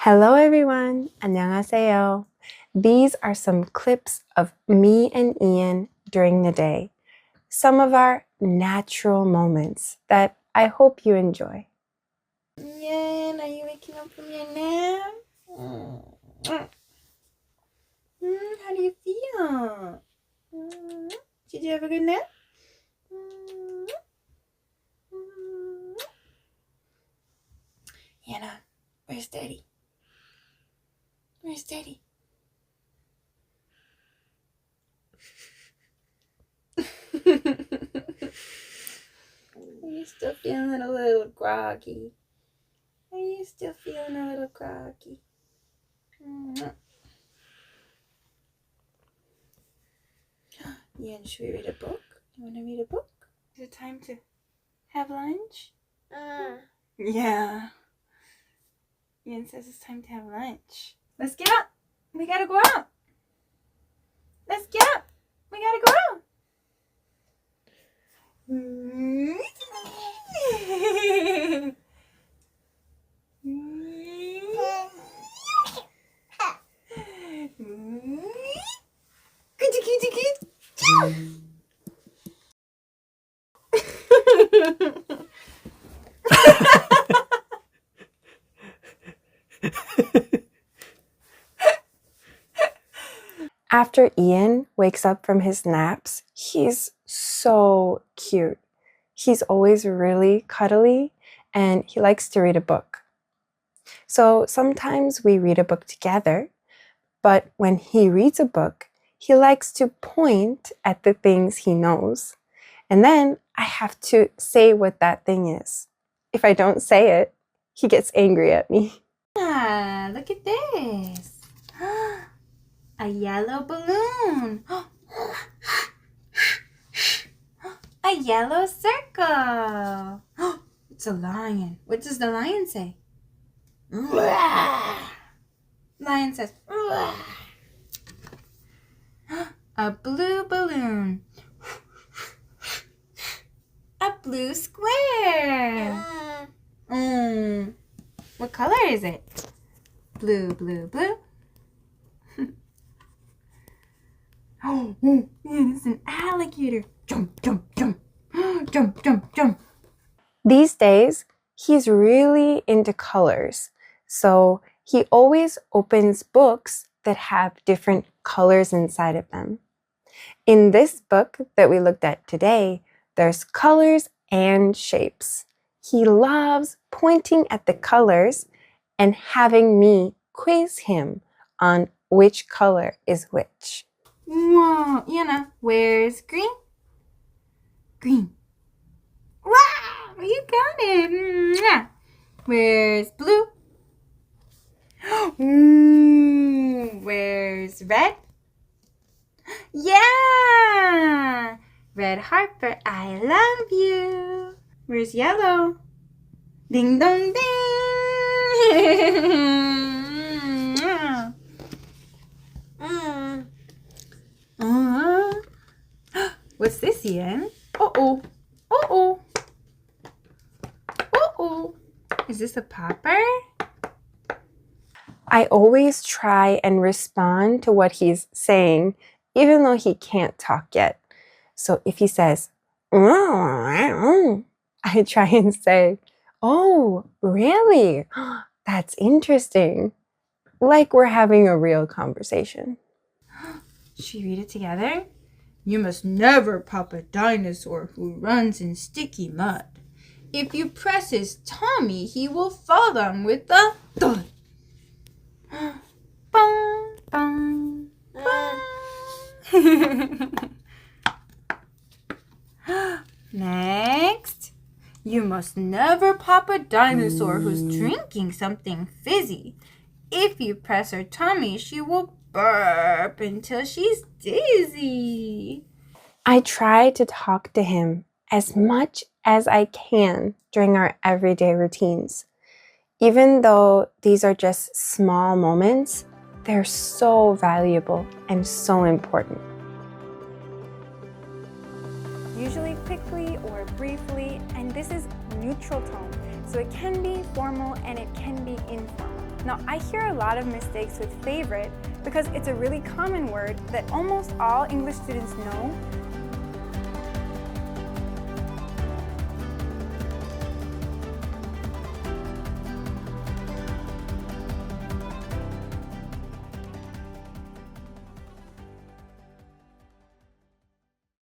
Hello everyone, 안녕하세요. These are some clips of me and Ian during the day. Some of our natural moments that I hope you enjoy. Ian, are you waking up from your nap? How do you feel? Did you have a good nap? Anna, where's Daddy? Where's Daddy? Are you still feeling a little groggy? Are you still feeling a little groggy? Ian, should we read a book? You want to read a book? Is it time to have lunch? Yeah. Ian says it's time to have lunch. Let's get up. We gotta go out. Let's get up. We gotta go out. After Ian wakes up from his naps, he's so cute. He's always really cuddly and he likes to read a book. So sometimes we read a book together, but when he reads a book, he likes to point at the things he knows. And then I have to say what that thing is. If I don't say it, he gets angry at me. Ah, look at this. A yellow balloon. A yellow circle. It's a lion. What does the lion say? Lion says, a blue balloon. A blue square. What color is it? Blue, blue, blue. Oh, it's an alligator. Jump, jump, jump. Jump, jump, jump. These days, he's really into colors. So he always opens books that have different colors inside of them. In this book that we looked at today, there's colors and shapes. He loves pointing at the colors and having me quiz him on which color is which. Whoa, Anna, where's green? Green. Wow, you got it. Where's blue? Where's red? Yeah! Red Harper, I love you. Where's yellow? Ding dong ding! What's this, Ian? Uh-oh. Uh-oh. Uh-oh. Is this a popper? I always try and respond to what he's saying, even though he can't talk yet. So if he says, I try and say, oh, really? That's interesting. Like we're having a real conversation. Should we read it together? You must never pop a dinosaur who runs in sticky mud. If you press his tummy, he will fall down with a thud. Bum, bum, bum. Next, you must never pop a dinosaur who's drinking something fizzy. If you press her tummy, she will burp until she's dizzy. I try to talk to him as much as I can during our everyday routines. Even though these are just small moments, they're so valuable and so important. Usually quickly or briefly, and this is neutral tone, so it can be formal and it can be informal. Now, I hear a lot of mistakes with favorite because it's a really common word that almost all English students know,